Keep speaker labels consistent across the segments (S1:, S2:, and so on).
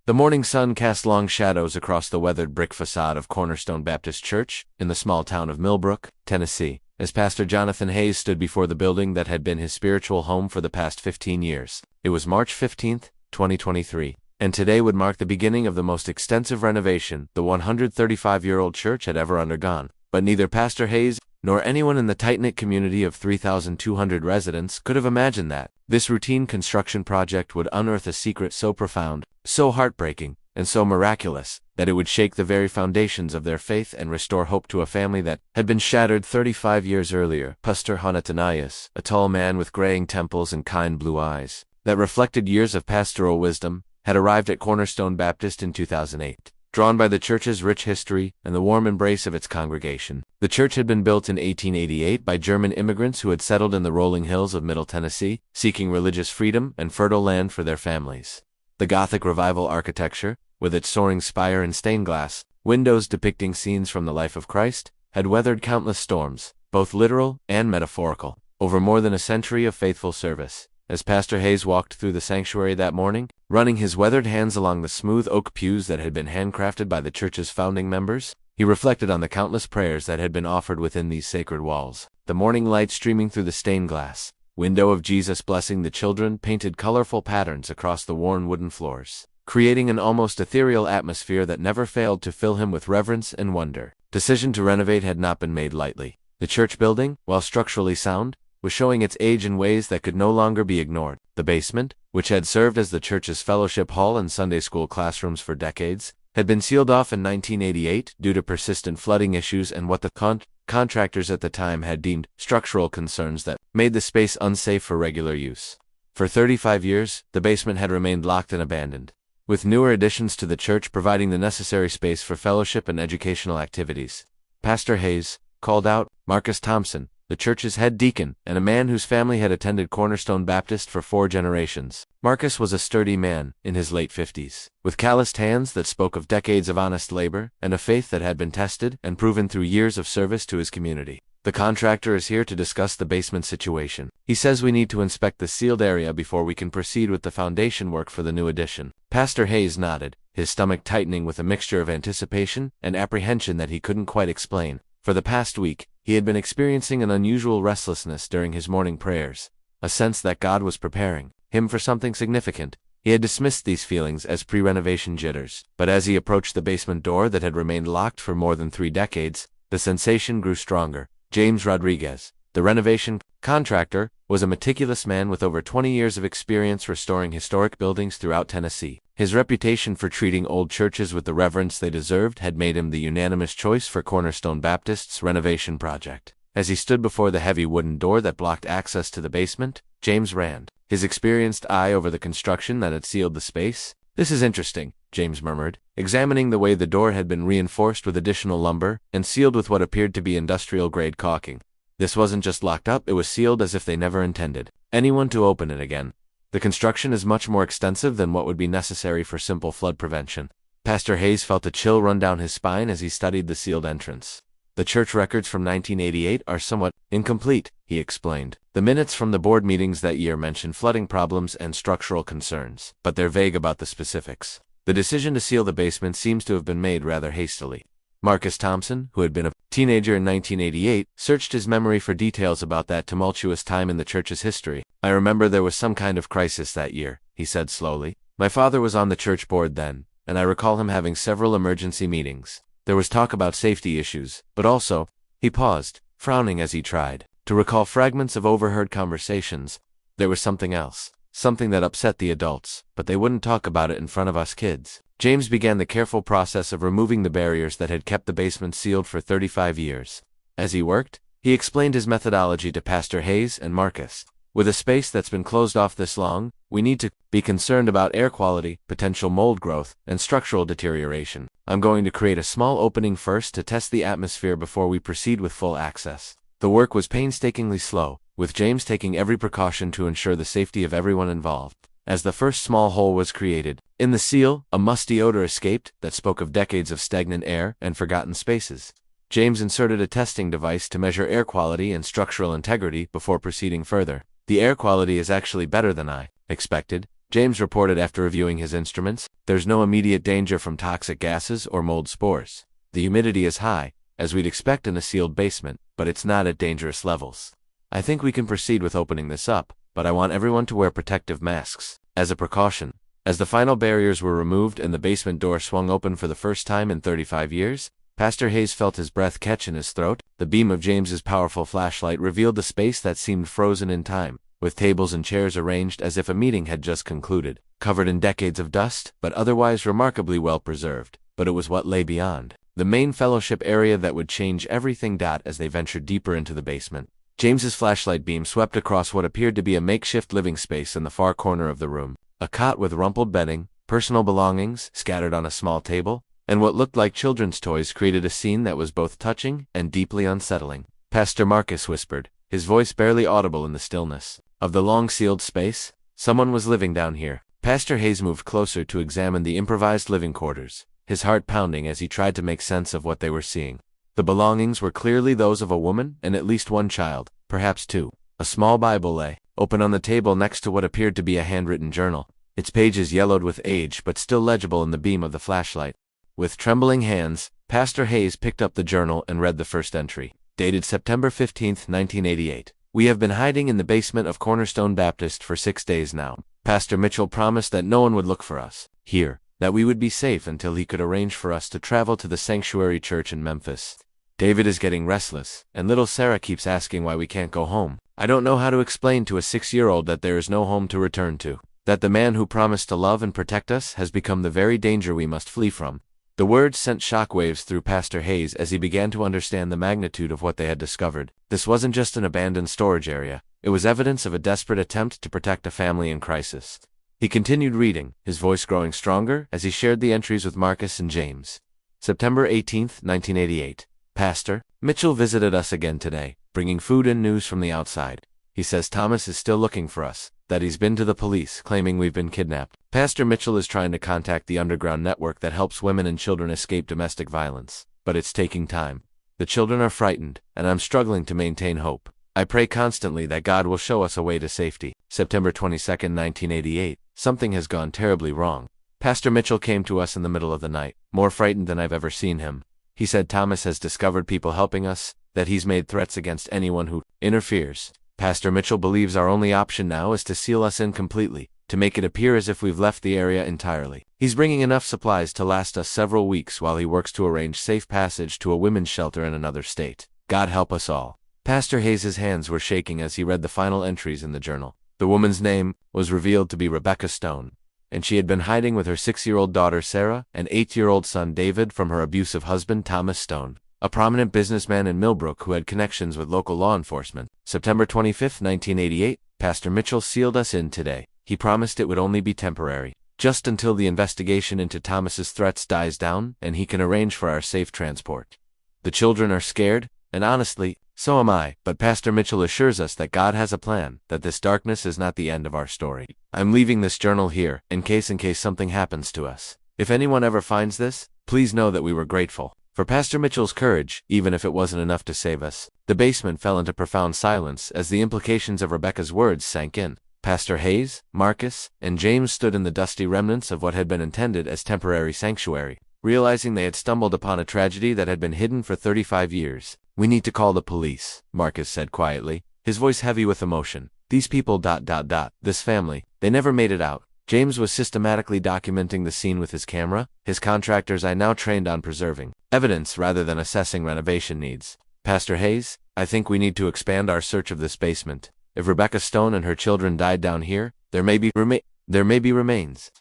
S1: The morning sun cast long shadows across the weathered brick facade of Cornerstone Baptist Church in the small town of Millbrook, Tennessee, as Pastor Jonathan Hayes stood before the building that had been his spiritual home for the past 15 years. It was March 15, 2023, and today would mark the beginning of the most extensive renovation the 135-year-old church had ever undergone. But neither Pastor Hayes nor anyone in the tight-knit community of 3,200 residents could have imagined that this routine construction project would unearth a secret so profound, so heartbreaking, and so miraculous that it would shake the very foundations of their faith and restore hope to a family that had been shattered 35 years earlier. Pastor Hanatanias, a tall man with graying temples and kind blue eyes that reflected years of pastoral wisdom, had arrived at Cornerstone Baptist in 2008. Drawn by the church's rich history and the warm embrace of its congregation, the church had been built in 1888 by German immigrants who had settled in the rolling hills of Middle Tennessee, seeking religious freedom and fertile land for their families. The Gothic Revival architecture, with its soaring spire and stained glass windows depicting scenes from the life of Christ, had weathered countless storms, both literal and metaphorical, over more than a century of faithful service. As Pastor Hayes walked through the sanctuary that morning, running his weathered hands along the smooth oak pews that had been handcrafted by the church's founding members, he reflected on the countless prayers that had been offered within these sacred walls. The morning light streaming through the stained glass window of Jesus blessing the children painted colorful patterns across the worn wooden floors, creating an almost ethereal atmosphere that never failed to fill him with reverence and wonder. Decision to renovate had not been made lightly. The church building, while structurally sound, was showing its age in ways that could no longer be ignored. The basement, which had served as the church's fellowship hall and Sunday school classrooms for decades, had been sealed off in 1988 due to persistent flooding issues and what the contractors at the time had deemed structural concerns that made the space unsafe for regular use. For 35 years, the basement had remained locked and abandoned, with newer additions to the church providing the necessary space for fellowship and educational activities. Pastor Hayes called out Marcus Thompson, the church's head deacon, and a man whose family had attended Cornerstone Baptist for 4 generations. Marcus was a sturdy man, in his late 50s, with calloused hands that spoke of decades of honest labor, and a faith that had been tested and proven through years of service to his community. The contractor is here to discuss the basement situation. He says we need to inspect the sealed area before we can proceed with the foundation work for the new addition. Pastor Hayes nodded, his stomach tightening with a mixture of anticipation and apprehension that he couldn't quite explain. For the past week, he had been experiencing an unusual restlessness during his morning prayers, a sense that God was preparing him for something significant. He had dismissed these feelings as pre-renovation jitters, but as he approached the basement door that had remained locked for more than 3 decades, the sensation grew stronger. James Rodriguez, the renovation contractor, was a meticulous man with over 20 years of experience restoring historic buildings throughout Tennessee. His reputation for treating old churches with the reverence they deserved had made him the unanimous choice for Cornerstone Baptist's renovation project. As he stood before the heavy wooden door that blocked access to the basement, James ran his experienced eye over the construction that had sealed the space. "This is interesting," James murmured, examining the way the door had been reinforced with additional lumber and sealed with what appeared to be industrial-grade caulking. This wasn't just locked up, it was sealed as if they never intended anyone to open it again. The construction is much more extensive than what would be necessary for simple flood prevention. Pastor Hayes felt a chill run down his spine as he studied the sealed entrance. "The church records from 1988 are somewhat incomplete," he explained. "The minutes from the board meetings that year mention flooding problems and structural concerns, but they're vague about the specifics. The decision to seal the basement seems to have been made rather hastily." Marcus Thompson, who had been a teenager in 1988, searched his memory for details about that tumultuous time in the church's history. "I remember there was some kind of crisis that year," he said slowly. "My father was on the church board then, and I recall him having several emergency meetings. There was talk about safety issues, but also—" He paused, frowning as he tried to recall fragments of overheard conversations. "There was something else, something that upset the adults, but they wouldn't talk about it in front of us kids." James began the careful process of removing the barriers that had kept the basement sealed for 35 years. As he worked, he explained his methodology to Pastor Hayes and Marcus. "With a space that's been closed off this long, we need to be concerned about air quality, potential mold growth, and structural deterioration. I'm going to create a small opening first to test the atmosphere before we proceed with full access." The work was painstakingly slow, with James taking every precaution to ensure the safety of everyone involved. As the first small hole was created in the seal, a musty odor escaped that spoke of decades of stagnant air and forgotten spaces. James inserted a testing device to measure air quality and structural integrity before proceeding further. "The air quality is actually better than I expected," James reported after reviewing his instruments. There's no immediate danger from toxic gases or mold spores. The humidity is high, as we'd expect in a sealed basement, but it's not at dangerous levels. I think we can proceed with opening this up, but I want everyone to wear protective masks, as a precaution. As the final barriers were removed and the basement door swung open for the first time in 35 years, Pastor Hayes felt his breath catch in his throat. The beam of James's powerful flashlight revealed the space that seemed frozen in time, with tables and chairs arranged as if a meeting had just concluded, covered in decades of dust, but otherwise remarkably well preserved. But it was what lay beyond, the main fellowship area that would change everything. As they ventured deeper into the basement, James's flashlight beam swept across what appeared to be a makeshift living space in the far corner of the room. A cot with rumpled bedding, personal belongings scattered on a small table, and what looked like children's toys created a scene that was both touching and deeply unsettling. Pastor Marcus whispered, his voice barely audible in the stillness of the long sealed space. Someone was living down here. Pastor Hayes moved closer to examine the improvised living quarters, his heart pounding as he tried to make sense of what they were seeing. The belongings were clearly those of a woman and at least one child, perhaps two. A small Bible lay open on the table next to what appeared to be a handwritten journal, its pages yellowed with age but still legible in the beam of the flashlight. With trembling hands, Pastor Hayes picked up the journal and read the first entry, dated September 15, 1988. We have been hiding in the basement of Cornerstone Baptist for 6 days now. Pastor Mitchell promised that no one would look for us here, that we would be safe until he could arrange for us to travel to the Sanctuary Church in Memphis. David is getting restless, and little Sarah keeps asking why we can't go home. I don't know how to explain to a 6-year-old that there is no home to return to, that the man who promised to love and protect us has become the very danger we must flee from. The words sent shockwaves through Pastor Hayes as he began to understand the magnitude of what they had discovered. This wasn't just an abandoned storage area, it was evidence of a desperate attempt to protect a family in crisis. He continued reading, his voice growing stronger as he shared the entries with Marcus and James. September 18, 1988. Pastor Mitchell visited us again today, bringing food and news from the outside. He says Thomas is still looking for us, that he's been to the police, claiming we've been kidnapped. Pastor Mitchell is trying to contact the underground network that helps women and children escape domestic violence, but it's taking time. The children are frightened, and I'm struggling to maintain hope. I pray constantly that God will show us a way to safety. September 22, 1988. Something has gone terribly wrong. Pastor Mitchell came to us in the middle of the night, more frightened than I've ever seen him. He said Thomas has discovered people helping us, that he's made threats against anyone who interferes. Pastor Mitchell believes our only option now is to seal us in completely, to make it appear as if we've left the area entirely. He's bringing enough supplies to last us several weeks while he works to arrange safe passage to a women's shelter in another state. God help us all. Pastor Hayes' hands were shaking as he read the final entries in the journal. The woman's name was revealed to be Rebecca Stone, and she had been hiding with her 6-year-old daughter Sarah and 8-year-old son David from her abusive husband Thomas Stone, a prominent businessman in Millbrook who had connections with local law enforcement. September 25, 1988, Pastor Mitchell sealed us in today. He promised it would only be temporary, just until the investigation into Thomas's threats dies down and he can arrange for our safe transport. The children are scared, and honestly, so am I, but Pastor Mitchell assures us that God has a plan, that this darkness is not the end of our story. I'm leaving this journal here, in case something happens to us. If anyone ever finds this, please know that we were grateful for Pastor Mitchell's courage, even if it wasn't enough to save us. The basement fell into profound silence as the implications of Rebecca's words sank in. Pastor Hayes, Marcus, and James stood in the dusty remnants of what had been intended as temporary sanctuary, realizing they had stumbled upon a tragedy that had been hidden for 35 years. We need to call the police, Marcus said quietly, his voice heavy with emotion. These people ... this family, they never made it out. James was systematically documenting the scene with his camera. His contractors I now trained on preserving evidence rather than assessing renovation needs. Pastor Hayes, I think we need to expand our search of this basement. If Rebecca Stone and her children died down here, there may be remains.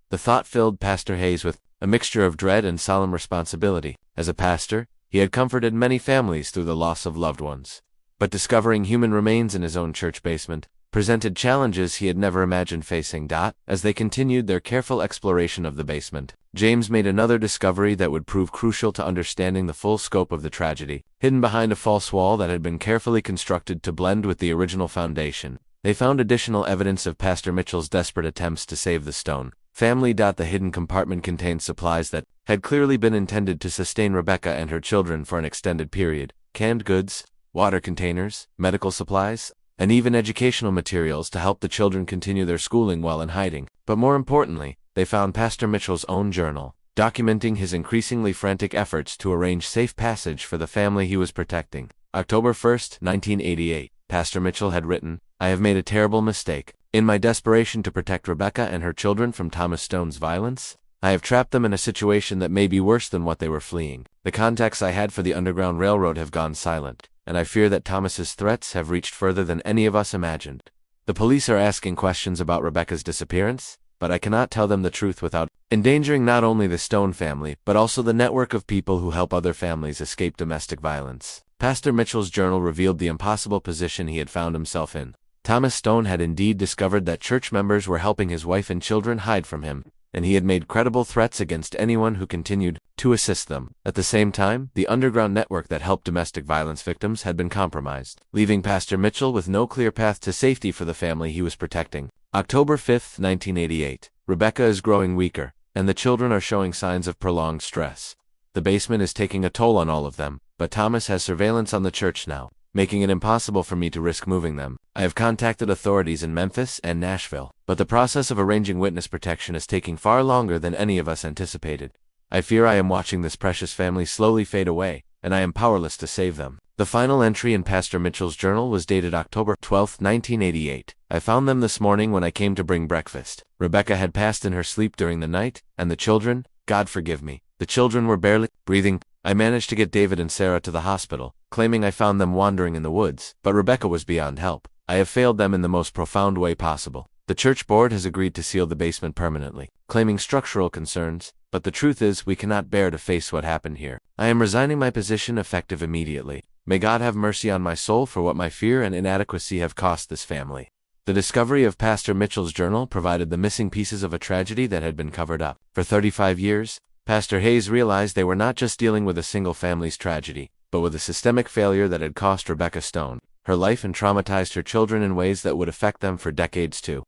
S1: The thought filled Pastor Hayes with a mixture of dread and solemn responsibility. As a pastor, he had comforted many families through the loss of loved ones. But discovering human remains in his own church basement presented challenges he had never imagined facing. As they continued their careful exploration of the basement, James made another discovery that would prove crucial to understanding the full scope of the tragedy. Hidden behind a false wall that had been carefully constructed to blend with the original foundation, they found additional evidence of Pastor Mitchell's desperate attempts to save the Stone family. The hidden compartment contained supplies that had clearly been intended to sustain Rebecca and her children for an extended period: canned goods, water containers, medical supplies, and even educational materials to help the children continue their schooling while in hiding. But more importantly, they found Pastor Mitchell's own journal, documenting his increasingly frantic efforts to arrange safe passage for the family he was protecting. October 1st, 1988, Pastor Mitchell had written, "I have made a terrible mistake. In my desperation to protect Rebecca and her children from Thomas Stone's violence, I have trapped them in a situation that may be worse than what they were fleeing. The contacts I had for the Underground Railroad have gone silent, and I fear that Thomas's threats have reached further than any of us imagined. The police are asking questions about Rebecca's disappearance, but I cannot tell them the truth without endangering not only the Stone family, but also the network of people who help other families escape domestic violence." Pastor Mitchell's journal revealed the impossible position he had found himself in. Thomas Stone had indeed discovered that church members were helping his wife and children hide from him, and he had made credible threats against anyone who continued to assist them. At the same time, the underground network that helped domestic violence victims had been compromised, leaving Pastor Mitchell with no clear path to safety for the family he was protecting. October 5th, 1988. Rebecca is growing weaker, and the children are showing signs of prolonged stress. The basement is taking a toll on all of them, but Thomas has surveillance on the church now, making it impossible for me to risk moving them. I have contacted authorities in Memphis and Nashville, but the process of arranging witness protection is taking far longer than any of us anticipated. I fear I am watching this precious family slowly fade away, and I am powerless to save them. The final entry in Pastor Mitchell's journal was dated October 12, 1988. I found them this morning when I came to bring breakfast. Rebecca had passed in her sleep during the night, and the children, God forgive me, the children were barely breathing. I managed to get David and Sarah to the hospital, claiming I found them wandering in the woods, but Rebecca was beyond help. I have failed them in the most profound way possible. The church board has agreed to seal the basement permanently, claiming structural concerns, but the truth is we cannot bear to face what happened here. I am resigning my position effective immediately. May God have mercy on my soul for what my fear and inadequacy have cost this family. The discovery of Pastor Mitchell's journal provided the missing pieces of a tragedy that had been covered up. For 35 years, Pastor Hayes realized they were not just dealing with a single family's tragedy, but with a systemic failure that had cost Rebecca Stone her life and traumatized her children in ways that would affect them for decades too.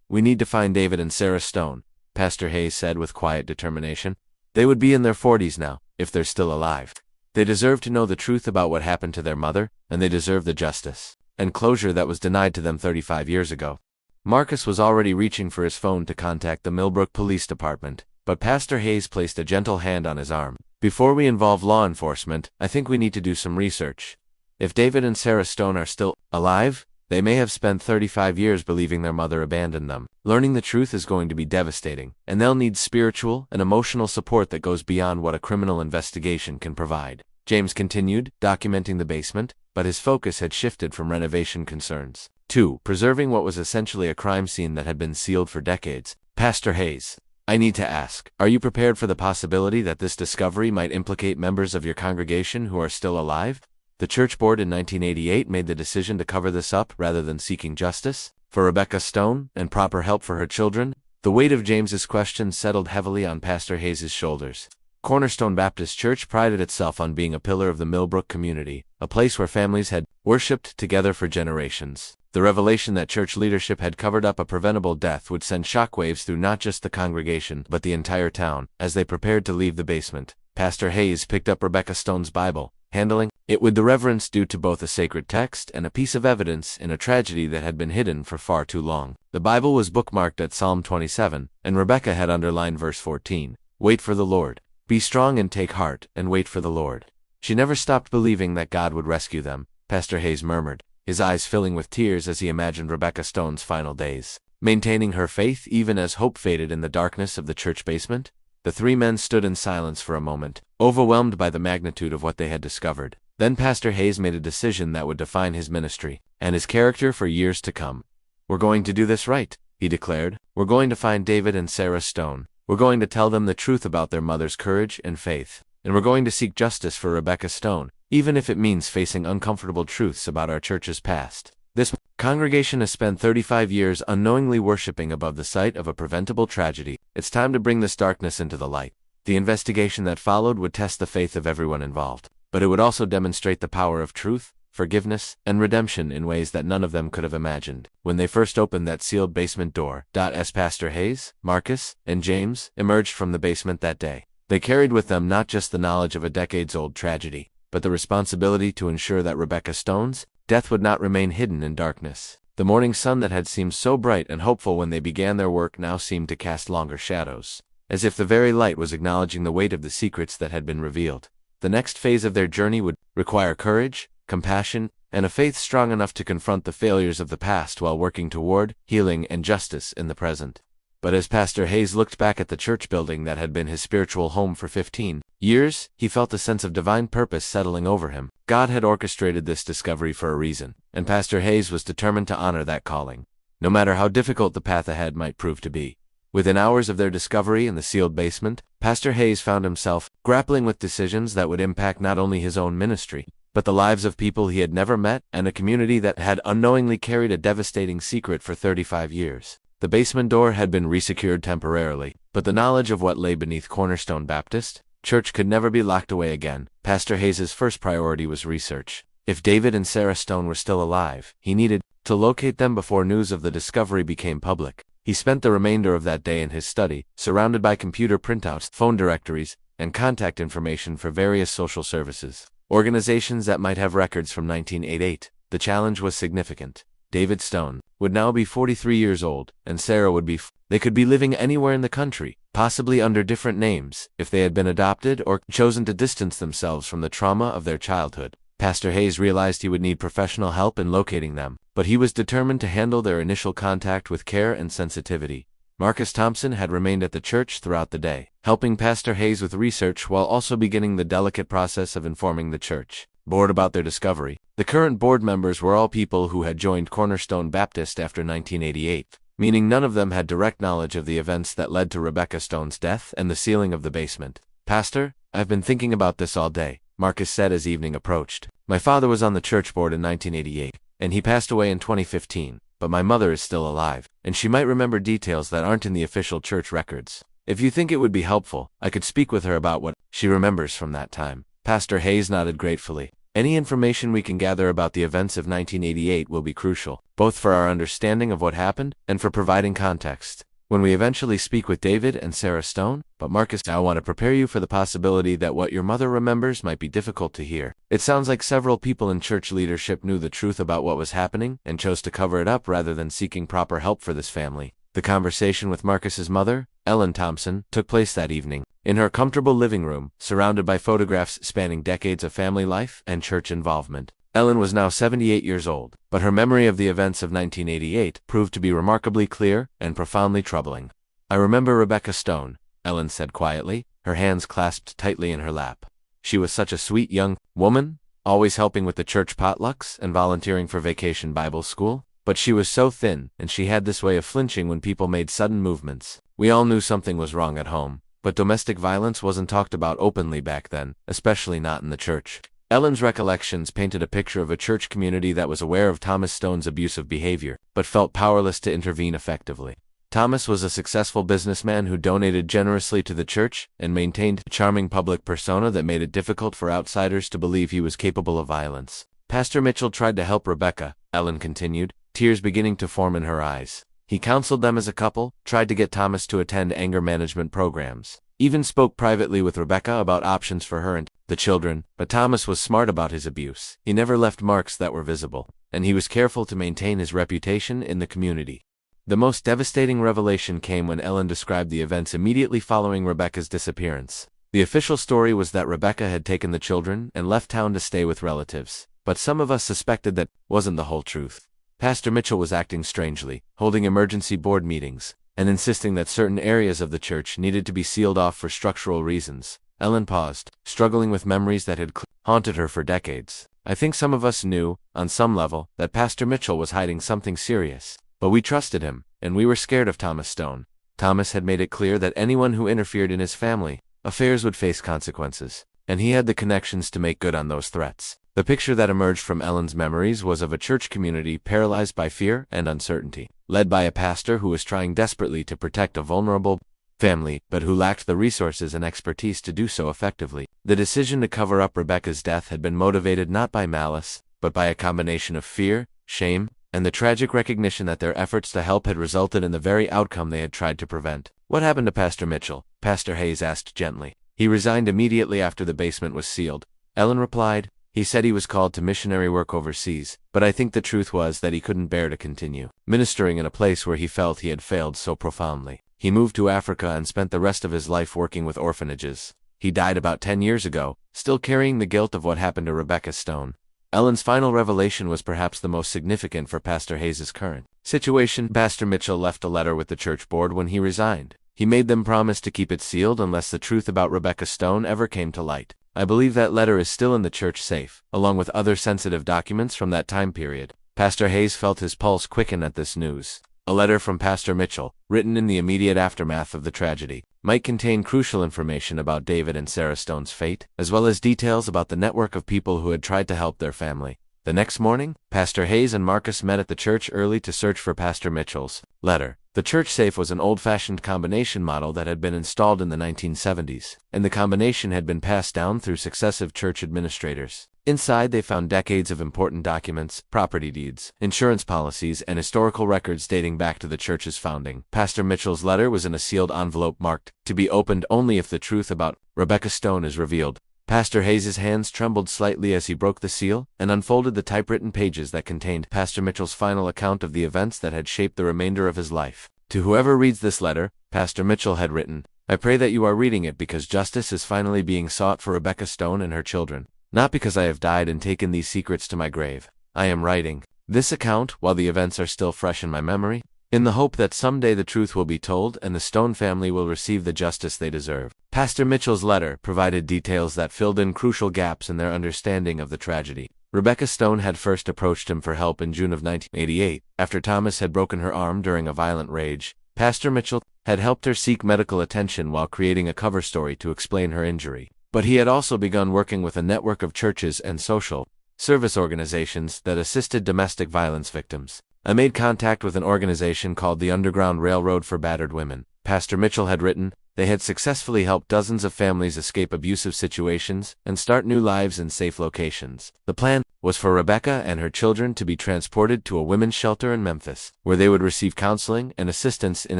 S1: We need to find David and Sarah Stone, Pastor Hayes said with quiet determination. They would be in their 40s now, if they're still alive. They deserve to know the truth about what happened to their mother, and they deserve the justice and closure that was denied to them 35 years ago. Marcus was already reaching for his phone to contact the Millbrook Police Department, but Pastor Hayes placed a gentle hand on his arm. Before we involve law enforcement, I think we need to do some research. If David and Sarah Stone are still alive, they may have spent 35 years believing their mother abandoned them. Learning the truth is going to be devastating, and they'll need spiritual and emotional support that goes beyond what a criminal investigation can provide. James continued, documenting the basement, but his focus had shifted from renovation concerns to preserving what was essentially a crime scene that had been sealed for decades. Pastor Hayes, I need to ask, are you prepared for the possibility that this discovery might implicate members of your congregation who are still alive? The church board in 1988 made the decision to cover this up rather than seeking justice for Rebecca Stone and proper help for her children. The weight of James's question settled heavily on Pastor Hayes' shoulders. Cornerstone Baptist Church prided itself on being a pillar of the Millbrook community, a place where families had worshipped together for generations. The revelation that church leadership had covered up a preventable death would send shockwaves through not just the congregation but the entire town. As they prepared to leave the basement, Pastor Hayes picked up Rebecca Stone's Bible, handling it with the reverence due to both a sacred text and a piece of evidence in a tragedy that had been hidden for far too long. The Bible was bookmarked at Psalm 27, and Rebecca had underlined verse 14. Wait for the Lord. Be strong and take heart, and wait for the Lord. She never stopped believing that God would rescue them, Pastor Hayes murmured, his eyes filling with tears as he imagined Rebecca Stone's final days. Maintaining her faith even as hope faded in the darkness of the church basement, the three men stood in silence for a moment, overwhelmed by the magnitude of what they had discovered. Then Pastor Hayes made a decision that would define his ministry and his character for years to come. We're going to do this right, he declared. We're going to find David and Sarah Stone. We're going to tell them the truth about their mother's courage and faith. And we're going to seek justice for Rebecca Stone, even if it means facing uncomfortable truths about our church's past. This congregation has spent 35 years unknowingly worshiping above the site of a preventable tragedy. It's time to bring this darkness into the light. The investigation that followed would test the faith of everyone involved, but it would also demonstrate the power of truth, forgiveness, and redemption in ways that none of them could have imagined. When they first opened that sealed basement door, as Pastor Hayes, Marcus, and James emerged from the basement that day, they carried with them not just the knowledge of a decades-old tragedy, but the responsibility to ensure that Rebecca Stone's death would not remain hidden in darkness. The morning sun that had seemed so bright and hopeful when they began their work now seemed to cast longer shadows, as if the very light was acknowledging the weight of the secrets that had been revealed. The next phase of their journey would require courage, compassion, and a faith strong enough to confront the failures of the past while working toward healing and justice in the present. But as Pastor Hayes looked back at the church building that had been his spiritual home for 15 years, he felt a sense of divine purpose settling over him. God had orchestrated this discovery for a reason, and Pastor Hayes was determined to honor that calling, no matter how difficult the path ahead might prove to be. Within hours of their discovery in the sealed basement, Pastor Hayes found himself grappling with decisions that would impact not only his own ministry, but the lives of people he had never met and a community that had unknowingly carried a devastating secret for 35 years. The basement door had been resecured temporarily, but the knowledge of what lay beneath Cornerstone Baptist Church could never be locked away again. Pastor Hayes' first priority was research. If David and Sarah Stone were still alive, he needed to locate them before news of the discovery became public. He spent the remainder of that day in his study, surrounded by computer printouts, phone directories, and contact information for various social services, organizations that might have records from 1988. The challenge was significant. David Stone would now be 43 years old, and Sarah would be they could be living anywhere in the country, possibly under different names, if they had been adopted or chosen to distance themselves from the trauma of their childhood. Pastor Hayes realized he would need professional help in locating them, but he was determined to handle their initial contact with care and sensitivity. Marcus Thompson had remained at the church throughout the day, helping Pastor Hayes with research while also beginning the delicate process of informing the church board about their discovery. The current board members were all people who had joined Cornerstone Baptist after 1988, meaning none of them had direct knowledge of the events that led to Rebecca Stone's death and the sealing of the basement. "Pastor, I've been thinking about this all day," Marcus said as evening approached. "My father was on the church board in 1988, and he passed away in 2015, but my mother is still alive, and she might remember details that aren't in the official church records. If you think it would be helpful, I could speak with her about what she remembers from that time." Pastor Hayes nodded gratefully. "Any information we can gather about the events of 1988 will be crucial, both for our understanding of what happened and for providing context when we eventually speak with David and Sarah Stone. But Marcus, I want to prepare you for the possibility that what your mother remembers might be difficult to hear. It sounds like several people in church leadership knew the truth about what was happening and chose to cover it up rather than seeking proper help for this family." The conversation with Marcus's mother, Ellen Thompson, took place that evening, in her comfortable living room, surrounded by photographs spanning decades of family life and church involvement. Ellen was now 78 years old, but her memory of the events of 1988 proved to be remarkably clear and profoundly troubling. "I remember Rebecca Stone," Ellen said quietly, her hands clasped tightly in her lap. "She was such a sweet young woman, always helping with the church potlucks and volunteering for Vacation Bible School. But she was so thin, and she had this way of flinching when people made sudden movements. We all knew something was wrong at home, but domestic violence wasn't talked about openly back then, especially not in the church." Ellen's recollections painted a picture of a church community that was aware of Thomas Stone's abusive behavior, but felt powerless to intervene effectively. Thomas was a successful businessman who donated generously to the church and maintained a charming public persona that made it difficult for outsiders to believe he was capable of violence. "Pastor Mitchell tried to help Rebecca," Ellen continued, tears beginning to form in her eyes. "He counseled them as a couple, tried to get Thomas to attend anger management programs, even spoke privately with Rebecca about options for her and the children, but Thomas was smart about his abuse. He never left marks that were visible, and he was careful to maintain his reputation in the community." The most devastating revelation came when Ellen described the events immediately following Rebecca's disappearance. The official story was that Rebecca had taken the children and left town to stay with relatives, but some of us suspected that wasn't the whole truth. Pastor Mitchell was acting strangely, holding emergency board meetings, and insisting that certain areas of the church needed to be sealed off for structural reasons. Ellen paused, struggling with memories that had haunted her for decades. "I think some of us knew, on some level, that Pastor Mitchell was hiding something serious, but we trusted him, and we were scared of Thomas Stone. Thomas had made it clear that anyone who interfered in his family affairs would face consequences, and he had the connections to make good on those threats." The picture that emerged from Ellen's memories was of a church community paralyzed by fear and uncertainty, led by a pastor who was trying desperately to protect a vulnerable family, but who lacked the resources and expertise to do so effectively. The decision to cover up Rebecca's death had been motivated not by malice, but by a combination of fear, shame, and the tragic recognition that their efforts to help had resulted in the very outcome they had tried to prevent. "What happened to Pastor Mitchell?" Pastor Hayes asked gently. "He resigned immediately after the basement was sealed," Ellen replied. He said he was called to missionary work overseas, but I think the truth was that he couldn't bear to continue ministering in a place where he felt he had failed so profoundly. He moved to Africa and spent the rest of his life working with orphanages. He died about 10 years ago, still carrying the guilt of what happened to Rebecca Stone. Ellen's final revelation was perhaps the most significant for Pastor Hayes' current situation. Pastor Mitchell left a letter with the church board when he resigned. He made them promise to keep it sealed unless the truth about Rebecca Stone ever came to light. I believe that letter is still in the church safe, along with other sensitive documents from that time period. Pastor Hayes felt his pulse quicken at this news. A letter from Pastor Mitchell, written in the immediate aftermath of the tragedy, might contain crucial information about David and Sarah Stone's fate, as well as details about the network of people who had tried to help their family. The next morning, Pastor Hayes and Marcus met at the church early to search for Pastor Mitchell's letter. The church safe was an old-fashioned combination model that had been installed in the 1970s, and the combination had been passed down through successive church administrators. Inside, they found decades of important documents, property deeds, insurance policies, and historical records dating back to the church's founding. Pastor Mitchell's letter was in a sealed envelope marked, "To be opened only if the truth about Rebecca Stone is revealed." Pastor Hayes' hands trembled slightly as he broke the seal and unfolded the typewritten pages that contained Pastor Mitchell's final account of the events that had shaped the remainder of his life. To whoever reads this letter, Pastor Mitchell had written, "I pray that you are reading it because justice is finally being sought for Rebecca Stone and her children. Not because I have died and taken these secrets to my grave. I am writing this account while the events are still fresh in my memory, in the hope that someday the truth will be told and the Stone family will receive the justice they deserve." Pastor Mitchell's letter provided details that filled in crucial gaps in their understanding of the tragedy. Rebecca Stone had first approached him for help in June of 1988, after Thomas had broken her arm during a violent rage. Pastor Mitchell had helped her seek medical attention while creating a cover story to explain her injury. But he had also begun working with a network of churches and social service organizations that assisted domestic violence victims. I made contact with an organization called the Underground Railroad for Battered Women. Pastor Mitchell had written, they had successfully helped dozens of families escape abusive situations and start new lives in safe locations. The plan was for Rebecca and her children to be transported to a women's shelter in Memphis, where they would receive counseling and assistance in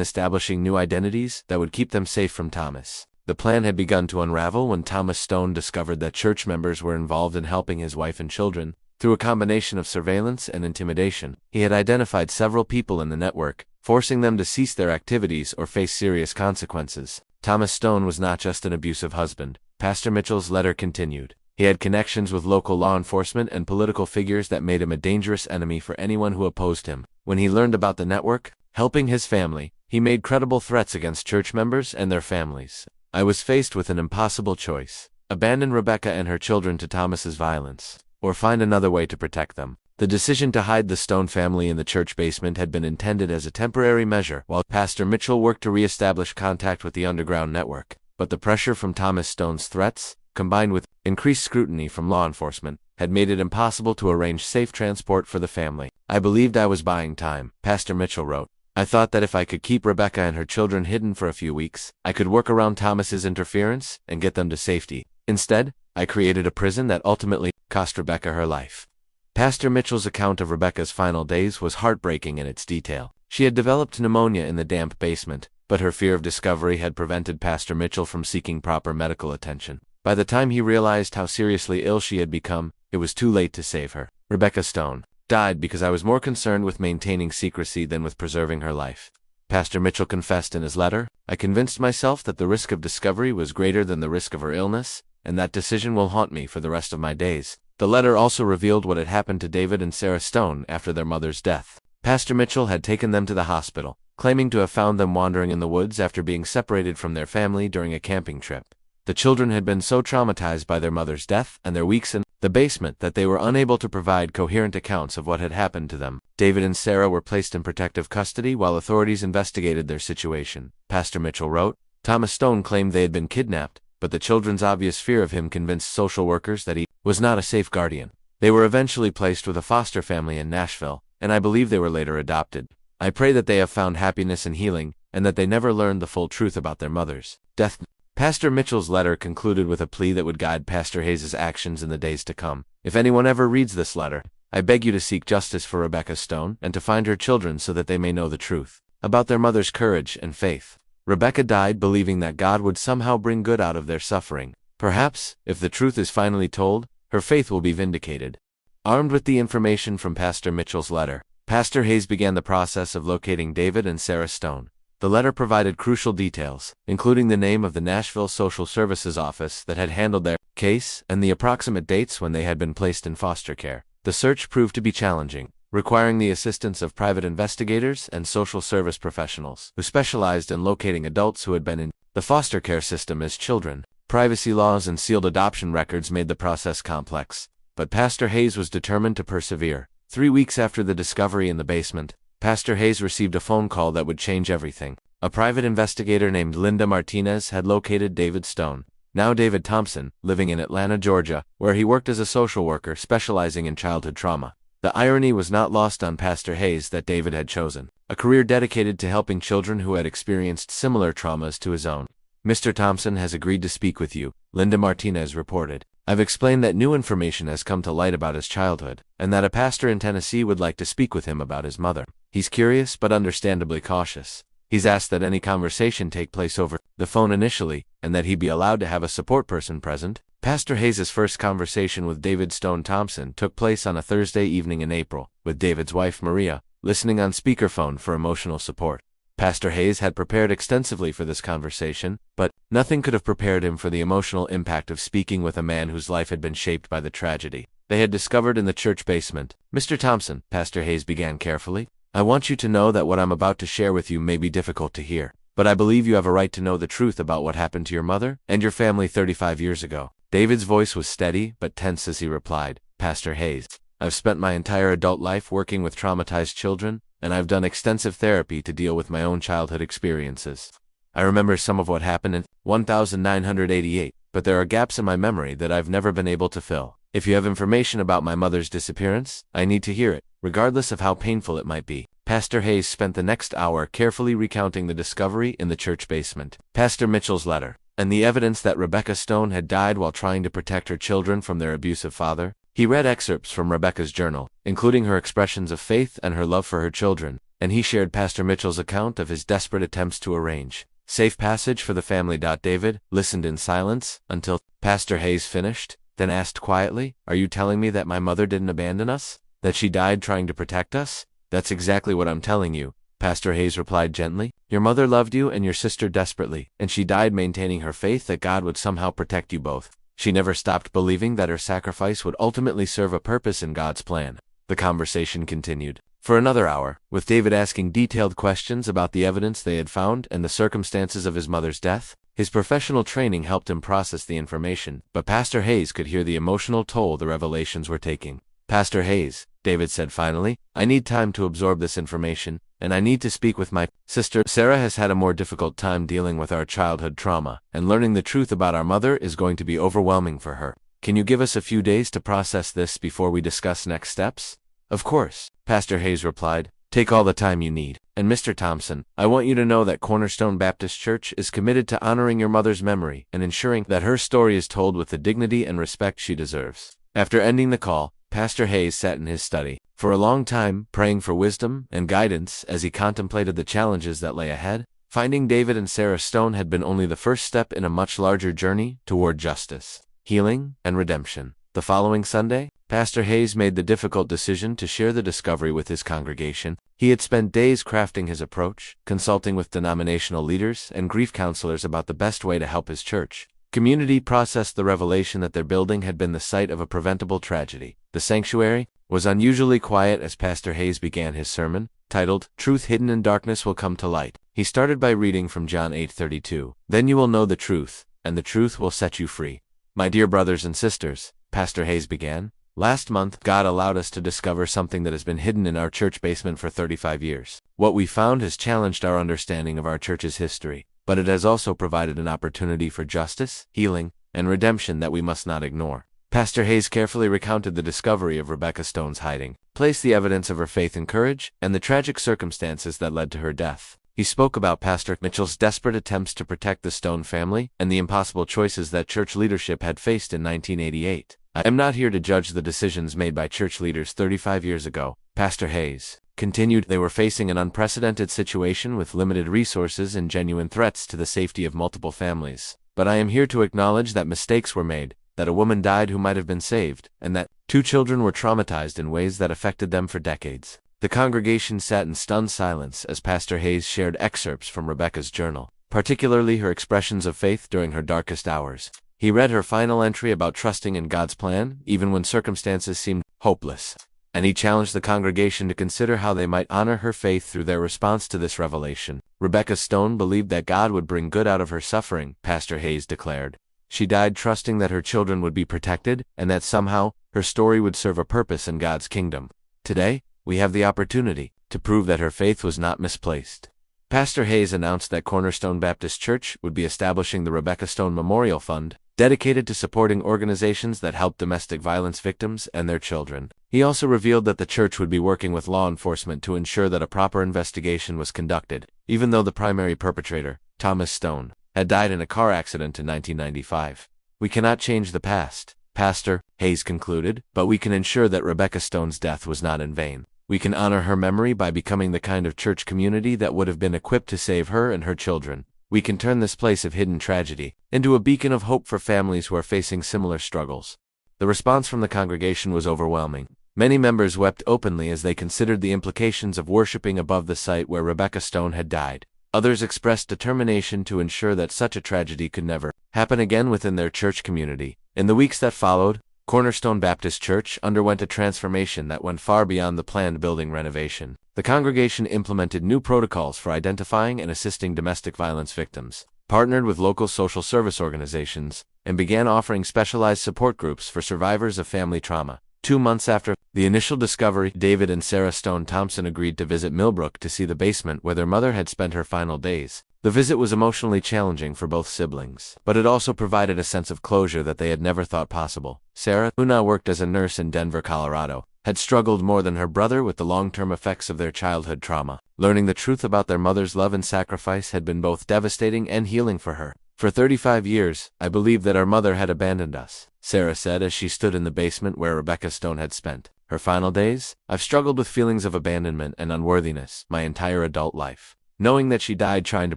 S1: establishing new identities that would keep them safe from Thomas. The plan had begun to unravel when Thomas Stone discovered that church members were involved in helping his wife and children. Through a combination of surveillance and intimidation, he had identified several people in the network, forcing them to cease their activities or face serious consequences. Thomas Stone was not just an abusive husband. Pastor Mitchell's letter continued. He had connections with local law enforcement and political figures that made him a dangerous enemy for anyone who opposed him. When he learned about the network helping his family, he made credible threats against church members and their families. I was faced with an impossible choice: abandon Rebecca and her children to Thomas's violence, or find another way to protect them. The decision to hide the Stone family in the church basement had been intended as a temporary measure while Pastor Mitchell worked to re-establish contact with the underground network. But the pressure from Thomas Stone's threats, combined with increased scrutiny from law enforcement, had made it impossible to arrange safe transport for the family. I believed I was buying time, Pastor Mitchell wrote. I thought that if I could keep Rebecca and her children hidden for a few weeks, I could work around Thomas's interference and get them to safety. Instead, I created a prison that ultimately cost Rebecca her life. Pastor Mitchell's account of Rebecca's final days was heartbreaking in its detail. She had developed pneumonia in the damp basement, but her fear of discovery had prevented Pastor Mitchell from seeking proper medical attention. By the time he realized how seriously ill she had become, it was too late to save her. Rebecca Stone died because I was more concerned with maintaining secrecy than with preserving her life. Pastor Mitchell confessed in his letter, I convinced myself that the risk of discovery was greater than the risk of her illness, and that decision will haunt me for the rest of my days. The letter also revealed what had happened to David and Sarah Stone after their mother's death. Pastor Mitchell had taken them to the hospital, claiming to have found them wandering in the woods after being separated from their family during a camping trip. The children had been so traumatized by their mother's death and their weeks in the basement that they were unable to provide coherent accounts of what had happened to them. David and Sarah were placed in protective custody while authorities investigated their situation. Pastor Mitchell wrote, Thomas Stone claimed they had been kidnapped, but the children's obvious fear of him convinced social workers that he was not a safe guardian. They were eventually placed with a foster family in Nashville, and I believe they were later adopted. I pray that they have found happiness and healing, and that they never learned the full truth about their mother's death. Pastor Mitchell's letter concluded with a plea that would guide Pastor Hayes' actions in the days to come. If anyone ever reads this letter, I beg you to seek justice for Rebecca Stone and to find her children so that they may know the truth about their mother's courage and faith. Rebecca died believing that God would somehow bring good out of their suffering. Perhaps, if the truth is finally told, her faith will be vindicated. Armed with the information from Pastor Mitchell's letter, Pastor Hayes began the process of locating David and Sarah Stone. The letter provided crucial details, including the name of the Nashville Social Services office that had handled their case and the approximate dates when they had been placed in foster care. The search proved to be challenging, requiring the assistance of private investigators and social service professionals who specialized in locating adults who had been in the foster care system as children. Privacy laws and sealed adoption records made the process complex, but Pastor Hayes was determined to persevere. 3 weeks after the discovery in the basement, Pastor Hayes received a phone call that would change everything. A private investigator named Linda Martinez had located David Stone, now David Thompson, living in Atlanta, Georgia, where he worked as a social worker specializing in childhood trauma. The irony was not lost on Pastor Hayes that David had chosen a career dedicated to helping children who had experienced similar traumas to his own. "Mr. Thompson has agreed to speak with you," Linda Martinez reported. "I've explained that new information has come to light about his childhood, and that a pastor in Tennessee would like to speak with him about his mother. He's curious but understandably cautious. He's asked that any conversation take place over the phone initially, and that he be allowed to have a support person present." Pastor Hayes' first conversation with David Stone Thompson took place on a Thursday evening in April, with David's wife Maria listening on speakerphone for emotional support. Pastor Hayes had prepared extensively for this conversation, but nothing could have prepared him for the emotional impact of speaking with a man whose life had been shaped by the tragedy they had discovered in the church basement. "Mr. Thompson," Pastor Hayes began carefully, "I want you to know that what I'm about to share with you may be difficult to hear, but I believe you have a right to know the truth about what happened to your mother and your family 35 years ago. David's voice was steady but tense as he replied, "Pastor Hayes, I've spent my entire adult life working with traumatized children, and I've done extensive therapy to deal with my own childhood experiences. I remember some of what happened in 1988, but there are gaps in my memory that I've never been able to fill. If you have information about my mother's disappearance, I need to hear it, regardless of how painful it might be." Pastor Hayes spent the next hour carefully recounting the discovery in the church basement, Pastor Mitchell's letter, and the evidence that Rebecca Stone had died while trying to protect her children from their abusive father. He read excerpts from Rebecca's journal, including her expressions of faith and her love for her children, and he shared Pastor Mitchell's account of his desperate attempts to arrange safe passage for the family. David listened in silence until Pastor Hayes finished, then asked quietly, "Are you telling me that my mother didn't abandon us? That she died trying to protect us?" "That's exactly what I'm telling you," Pastor Hayes replied gently. "Your mother loved you and your sister desperately, and she died maintaining her faith that God would somehow protect you both. She never stopped believing that her sacrifice would ultimately serve a purpose in God's plan." The conversation continued for another hour, with David asking detailed questions about the evidence they had found and the circumstances of his mother's death. His professional training helped him process the information, but Pastor Hayes could hear the emotional toll the revelations were taking. "Pastor Hayes," David said finally, "I need time to absorb this information, and I need to speak with my sister. Sarah has had a more difficult time dealing with our childhood trauma, and learning the truth about our mother is going to be overwhelming for her. Can you give us a few days to process this before we discuss next steps?" "Of course," Pastor Hayes replied. "Take all the time you need. And Mr. Thompson, I want you to know that Cornerstone Baptist Church is committed to honoring your mother's memory and ensuring that her story is told with the dignity and respect she deserves." After ending the call, Pastor Hayes sat in his study for a long time, praying for wisdom and guidance as he contemplated the challenges that lay ahead. Finding David and Sarah Stone had been only the first step in a much larger journey toward justice, healing, and redemption. The following Sunday, Pastor Hayes made the difficult decision to share the discovery with his congregation. He had spent days crafting his approach, consulting with denominational leaders and grief counselors about the best way to help his church community process the revelation that their building had been the site of a preventable tragedy. The sanctuary was unusually quiet as Pastor Hayes began his sermon, titled, "Truth Hidden in Darkness Will Come to Light." He started by reading from John 8:32. "Then you will know the truth, and the truth will set you free." "My dear brothers and sisters," Pastor Hayes began, "last month God allowed us to discover something that has been hidden in our church basement for 35 years. What we found has challenged our understanding of our church's history, but it has also provided an opportunity for justice, healing, and redemption that we must not ignore." Pastor Hayes carefully recounted the discovery of Rebecca Stone's hiding place, the evidence of her faith and courage, and the tragic circumstances that led to her death. He spoke about Pastor Mitchell's desperate attempts to protect the Stone family and the impossible choices that church leadership had faced in 1988. "I am not here to judge the decisions made by church leaders 35 years ago," Pastor Hayes continued. "They were facing an unprecedented situation with limited resources and genuine threats to the safety of multiple families. But I am here to acknowledge that mistakes were made, that a woman died who might have been saved, and that 2 children were traumatized in ways that affected them for decades. The congregation sat in stunned silence as Pastor Hayes shared excerpts from Rebecca's journal, particularly her expressions of faith during her darkest hours. He read her final entry about trusting in God's plan, even when circumstances seemed hopeless, and he challenged the congregation to consider how they might honor her faith through their response to this revelation. Rebecca Stone believed that God would bring good out of her suffering, Pastor Hayes declared. She died trusting that her children would be protected, and that somehow, her story would serve a purpose in God's kingdom. Today, we have the opportunity to prove that her faith was not misplaced. Pastor Hayes announced that Cornerstone Baptist Church would be establishing the Rebecca Stone Memorial Fund, dedicated to supporting organizations that help domestic violence victims and their children. He also revealed that the church would be working with law enforcement to ensure that a proper investigation was conducted, even though the primary perpetrator, Thomas Stone, had died in a car accident in 1995. We cannot change the past, Pastor Hayes concluded, but we can ensure that Rebecca Stone's death was not in vain. We can honor her memory by becoming the kind of church community that would have been equipped to save her and her children. We can turn this place of hidden tragedy into a beacon of hope for families who are facing similar struggles. The response from the congregation was overwhelming. Many members wept openly as they considered the implications of worshiping above the site where Rebecca Stone had died. Others expressed determination to ensure that such a tragedy could never happen again within their church community. In the weeks that followed, Cornerstone Baptist Church underwent a transformation that went far beyond the planned building renovation. The congregation implemented new protocols for identifying and assisting domestic violence victims, partnered with local social service organizations, and began offering specialized support groups for survivors of family trauma. 2 months after the initial discovery, David and Sarah Stone Thompson agreed to visit Millbrook to see the basement where their mother had spent her final days. The visit was emotionally challenging for both siblings, but it also provided a sense of closure that they had never thought possible. Sarah, who now worked as a nurse in Denver, Colorado, had struggled more than her brother with the long-term effects of their childhood trauma. Learning the truth about their mother's love and sacrifice had been both devastating and healing for her. For 35 years, I believed that our mother had abandoned us, Sarah said as she stood in the basement where Rebecca Stone had spent her final days. I've struggled with feelings of abandonment and unworthiness my entire adult life. Knowing that she died trying to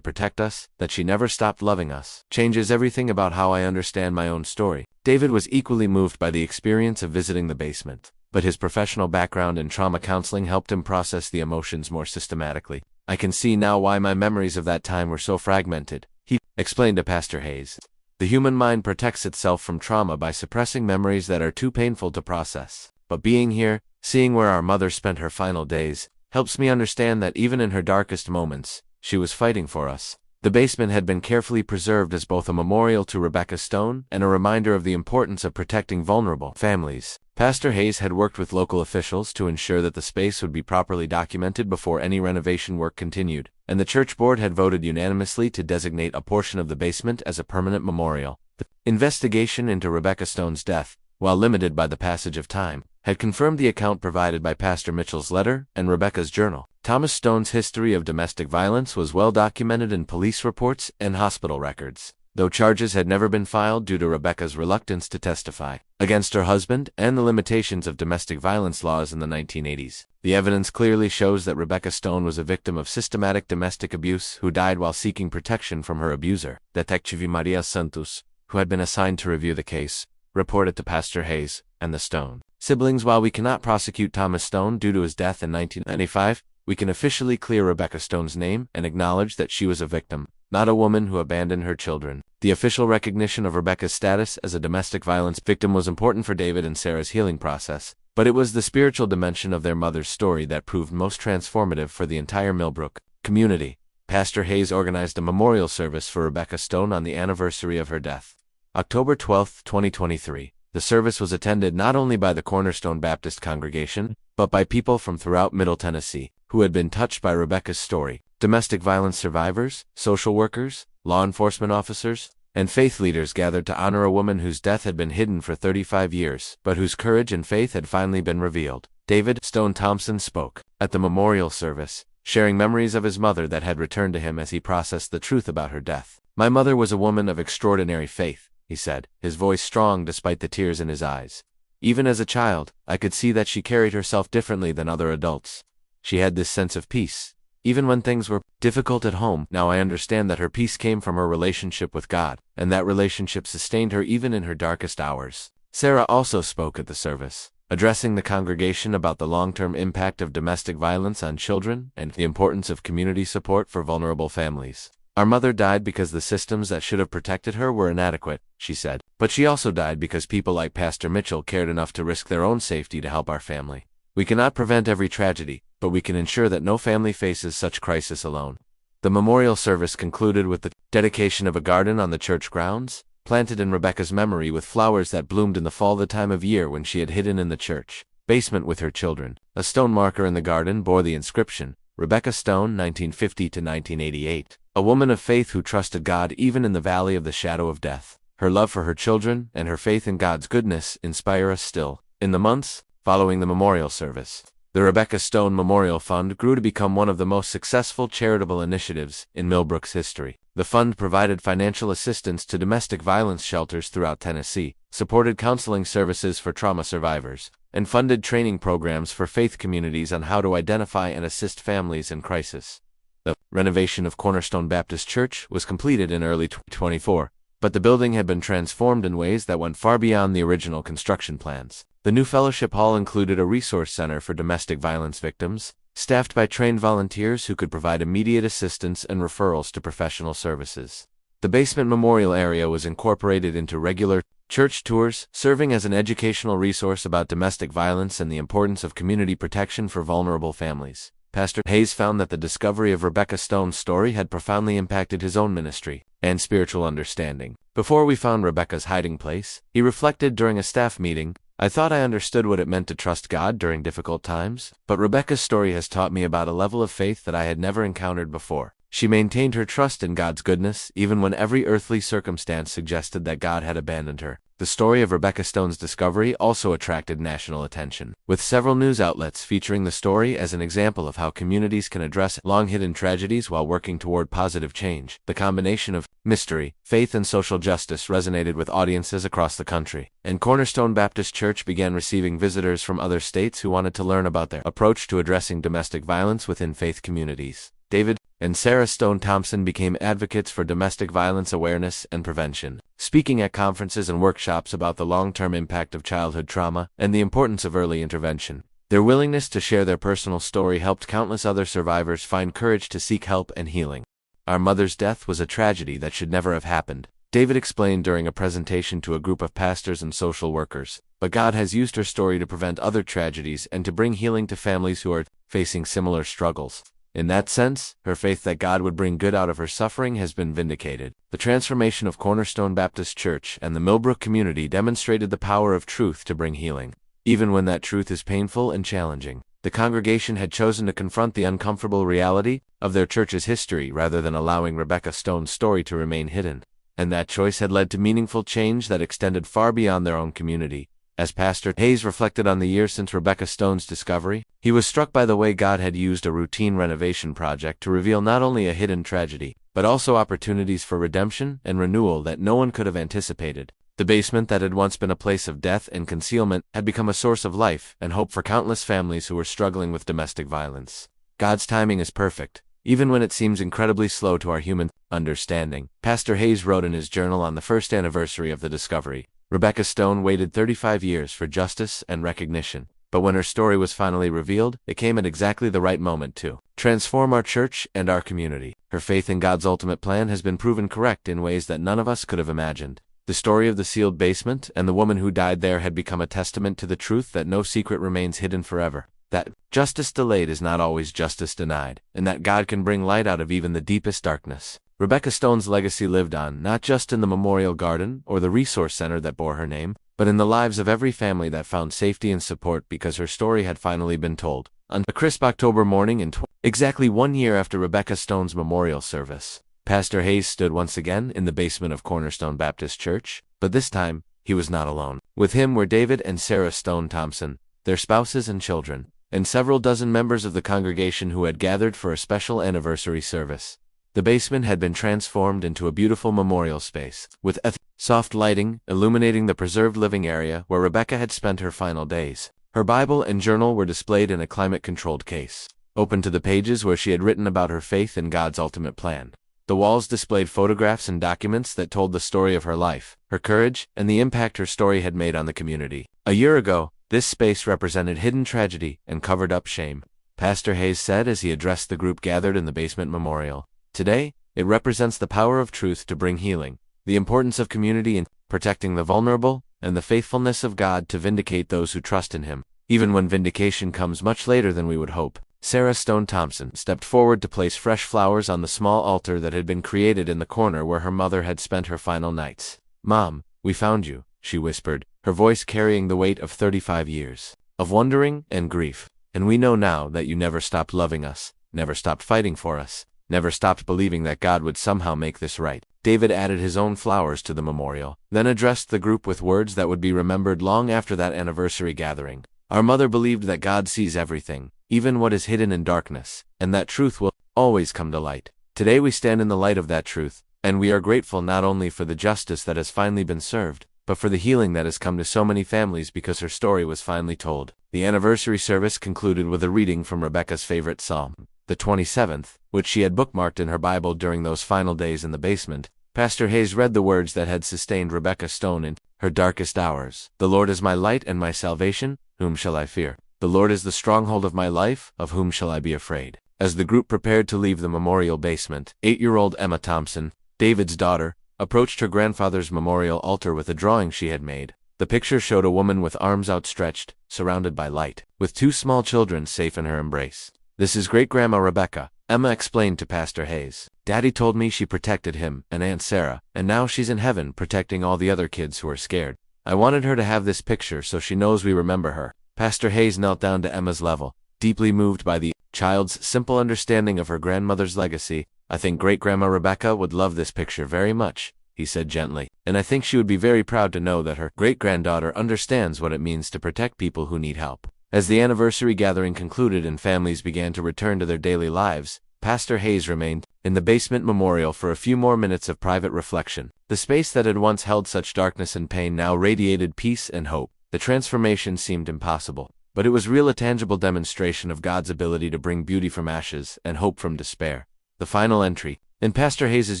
S1: protect us, that she never stopped loving us, changes everything about how I understand my own story. David was equally moved by the experience of visiting the basement, but his professional background in trauma counseling helped him process the emotions more systematically. I can see now why my memories of that time were so fragmented, he explained to Pastor Hayes. The human mind protects itself from trauma by suppressing memories that are too painful to process. But being here, seeing where our mother spent her final days, helps me understand that even in her darkest moments, she was fighting for us. The basement had been carefully preserved as both a memorial to Rebecca Stone and a reminder of the importance of protecting vulnerable families. Pastor Hayes had worked with local officials to ensure that the space would be properly documented before any renovation work continued, and the church board had voted unanimously to designate a portion of the basement as a permanent memorial. The investigation into Rebecca Stone's death, while limited by the passage of time, had confirmed the account provided by Pastor Mitchell's letter and Rebecca's journal. Thomas Stone's history of domestic violence was well documented in police reports and hospital records, though charges had never been filed due to Rebecca's reluctance to testify against her husband and the limitations of domestic violence laws in the 1980s. The evidence clearly shows that Rebecca Stone was a victim of systematic domestic abuse who died while seeking protection from her abuser. Detective Maria Santos, who had been assigned to review the case, reported to Pastor Hayes and the Stone siblings, while we cannot prosecute Thomas Stone due to his death in 1995, we can officially clear Rebecca Stone's name and acknowledge that she was a victim, not a woman who abandoned her children. The official recognition of Rebecca's status as a domestic violence victim was important for David and Sarah's healing process, but it was the spiritual dimension of their mother's story that proved most transformative for the entire Millbrook community. Pastor Hayes organized a memorial service for Rebecca Stone on the anniversary of her death. October 12, 2023. The service was attended not only by the Cornerstone Baptist congregation, but by people from throughout Middle Tennessee who had been touched by Rebecca's story. Domestic violence survivors, social workers, law enforcement officers, and faith leaders gathered to honor a woman whose death had been hidden for 35 years, but whose courage and faith had finally been revealed. David Stone Thompson spoke at the memorial service, sharing memories of his mother that had returned to him as he processed the truth about her death. My mother was a woman of extraordinary faith, he said, his voice strong despite the tears in his eyes. Even as a child, I could see that she carried herself differently than other adults. She had this sense of peace, Even when things were difficult at home, now I understand that her peace came from her relationship with God, and that relationship sustained her even in her darkest hours. Sarah also spoke at the service, addressing the congregation about the long-term impact of domestic violence on children and the importance of community support for vulnerable families. Our mother died because the systems that should have protected her were inadequate, she said. But she also died because people like Pastor Mitchell cared enough to risk their own safety to help our family. We cannot prevent every tragedy, but we can ensure that no family faces such crisis alone. The memorial service concluded with the dedication of a garden on the church grounds, planted in Rebecca's memory with flowers that bloomed in the fall, the time of year when she had hidden in the church basement with her children. A stone marker in the garden bore the inscription, Rebecca Stone, 1950 to 1988. A woman of faith who trusted God even in the valley of the shadow of death. Her love for her children and her faith in God's goodness inspire us still. In the months following the memorial service, the Rebecca Stone Memorial Fund grew to become one of the most successful charitable initiatives in Millbrook's history. The fund provided financial assistance to domestic violence shelters throughout Tennessee, supported counseling services for trauma survivors, and funded training programs for faith communities on how to identify and assist families in crisis. The renovation of Cornerstone Baptist Church was completed in early 2024, but the building had been transformed in ways that went far beyond the original construction plans. The new fellowship hall included a resource center for domestic violence victims, staffed by trained volunteers who could provide immediate assistance and referrals to professional services. The basement memorial area was incorporated into regular church tours, serving as an educational resource about domestic violence and the importance of community protection for vulnerable families. Pastor Hayes found that the discovery of Rebecca Stone's story had profoundly impacted his own ministry and spiritual understanding. Before we found Rebecca's hiding place, he reflected during a staff meeting, I thought I understood what it meant to trust God during difficult times, but Rebecca's story has taught me about a level of faith that I had never encountered before. She maintained her trust in God's goodness even when every earthly circumstance suggested that God had abandoned her. The story of Rebecca Stone's discovery also attracted national attention, with several news outlets featuring the story as an example of how communities can address long-hidden tragedies while working toward positive change. The combination of mystery, faith, and social justice resonated with audiences across the country, and Cornerstone Baptist Church began receiving visitors from other states who wanted to learn about their approach to addressing domestic violence within faith communities. David and Sarah Stone Thompson became advocates for domestic violence awareness and prevention, speaking at conferences and workshops about the long-term impact of childhood trauma and the importance of early intervention. Their willingness to share their personal story helped countless other survivors find courage to seek help and healing. Our mother's death was a tragedy that should never have happened, David explained during a presentation to a group of pastors and social workers, but God has used her story to prevent other tragedies and to bring healing to families who are facing similar struggles. In that sense, her faith that God would bring good out of her suffering has been vindicated. The transformation of Cornerstone Baptist Church and the Millbrook community demonstrated the power of truth to bring healing. Even when that truth is painful and challenging, the congregation had chosen to confront the uncomfortable reality of their church's history rather than allowing Rebecca Stone's story to remain hidden. And that choice had led to meaningful change that extended far beyond their own community. As Pastor Hayes reflected on the years since Rebecca Stone's discovery, he was struck by the way God had used a routine renovation project to reveal not only a hidden tragedy, but also opportunities for redemption and renewal that no one could have anticipated. The basement that had once been a place of death and concealment had become a source of life and hope for countless families who were struggling with domestic violence. God's timing is perfect, even when it seems incredibly slow to our human understanding. Pastor Hayes wrote in his journal on the first anniversary of the discovery, Rebecca Stone waited 35 years for justice and recognition, but when her story was finally revealed, it came at exactly the right moment to transform our church and our community. Her faith in God's ultimate plan has been proven correct in ways that none of us could have imagined. The story of the sealed basement and the woman who died there had become a testament to the truth that no secret remains hidden forever, that justice delayed is not always justice denied, and that God can bring light out of even the deepest darkness. Rebecca Stone's legacy lived on, not just in the memorial garden or the resource center that bore her name, but in the lives of every family that found safety and support because her story had finally been told. On a crisp October morning in exactly 1 year after Rebecca Stone's memorial service, Pastor Hayes stood once again in the basement of Cornerstone Baptist Church, but this time, he was not alone. With him were David and Sarah Stone Thompson, their spouses and children, and several dozen members of the congregation who had gathered for a special anniversary service. The basement had been transformed into a beautiful memorial space, with soft lighting illuminating the preserved living area where Rebecca had spent her final days. Her Bible and journal were displayed in a climate-controlled case, open to the pages where she had written about her faith in God's ultimate plan. The walls displayed photographs and documents that told the story of her life, her courage, and the impact her story had made on the community. A year ago, this space represented hidden tragedy and covered-up shame, Pastor Hayes said as he addressed the group gathered in the basement memorial. Today, it represents the power of truth to bring healing, the importance of community in protecting the vulnerable, and the faithfulness of God to vindicate those who trust in Him, even when vindication comes much later than we would hope. Sarah Stone Thompson stepped forward to place fresh flowers on the small altar that had been created in the corner where her mother had spent her final nights. "Mom, we found you," she whispered, her voice carrying the weight of 35 years of wondering and grief. "And we know now that you never stopped loving us, never stopped fighting for us, never stopped believing that God would somehow make this right." David added his own flowers to the memorial, then addressed the group with words that would be remembered long after that anniversary gathering. "Our mother believed that God sees everything, even what is hidden in darkness, and that truth will always come to light. Today we stand in the light of that truth, and we are grateful not only for the justice that has finally been served, but for the healing that has come to so many families because her story was finally told." The anniversary service concluded with a reading from Rebecca's favorite psalm, the 27th, which she had bookmarked in her Bible during those final days in the basement. Pastor Hayes read the words that had sustained Rebecca Stone in her darkest hours. "The Lord is my light and my salvation, whom shall I fear? The Lord is the stronghold of my life, of whom shall I be afraid?" As the group prepared to leave the memorial basement, 8-year-old Emma Thompson, David's daughter, approached her grandfather's memorial altar with a drawing she had made. The picture showed a woman with arms outstretched, surrounded by light, with 2 small children safe in her embrace. "This is great-grandma Rebecca," Emma explained to Pastor Hayes. "Daddy told me she protected him and Aunt Sarah, and now she's in heaven protecting all the other kids who are scared. I wanted her to have this picture so she knows we remember her." Pastor Hayes knelt down to Emma's level, deeply moved by the child's simple understanding of her grandmother's legacy. "I think great-grandma Rebecca would love this picture very much," he said gently, "and I think she would be very proud to know that her great-granddaughter understands what it means to protect people who need help." As the anniversary gathering concluded and families began to return to their daily lives, Pastor Hayes remained in the basement memorial for a few more minutes of private reflection. The space that had once held such darkness and pain now radiated peace and hope. The transformation seemed impossible, but it was real, a tangible demonstration of God's ability to bring beauty from ashes and hope from despair. The final entry in Pastor Hayes'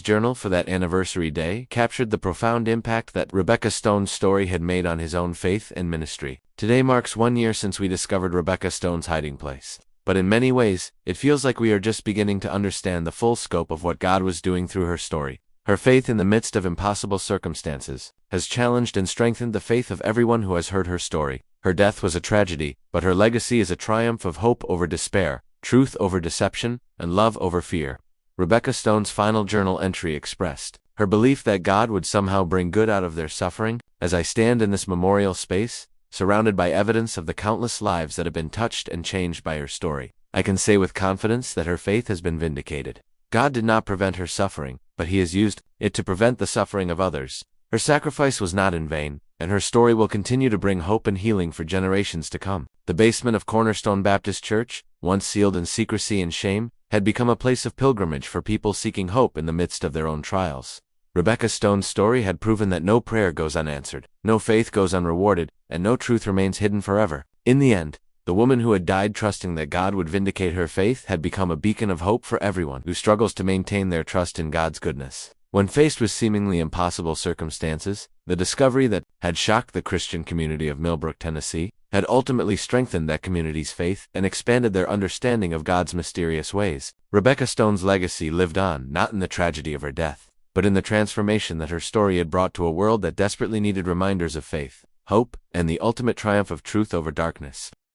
S1: journal for that anniversary day captured the profound impact that Rebecca Stone's story had made on his own faith and ministry. "Today marks 1 year since we discovered Rebecca Stone's hiding place. But in many ways, it feels like we are just beginning to understand the full scope of what God was doing through her story. Her faith in the midst of impossible circumstances has challenged and strengthened the faith of everyone who has heard her story. Her death was a tragedy, but her legacy is a triumph of hope over despair, truth over deception, and love over fear." Rebecca Stone's final journal entry expressed her belief that God would somehow bring good out of their suffering. "As I stand in this memorial space, surrounded by evidence of the countless lives that have been touched and changed by her story, I can say with confidence that her faith has been vindicated. God did not prevent her suffering, but He has used it to prevent the suffering of others. Her sacrifice was not in vain, and her story will continue to bring hope and healing for generations to come." The basement of Cornerstone Baptist Church, once sealed in secrecy and shame, had become a place of pilgrimage for people seeking hope in the midst of their own trials. Rebecca Stone's story had proven that no prayer goes unanswered, no faith goes unrewarded, and no truth remains hidden forever. In the end, the woman who had died trusting that God would vindicate her faith had become a beacon of hope for everyone who struggles to maintain their trust in God's goodness. When faced with seemingly impossible circumstances, the discovery that had shocked the Christian community of Millbrook, Tennessee, had ultimately strengthened that community's faith and expanded their understanding of God's mysterious ways. Rebecca Stone's legacy lived on, not in the tragedy of her death, but in the transformation that her story had brought to a world that desperately needed reminders of faith, hope, and the ultimate triumph of truth over darkness.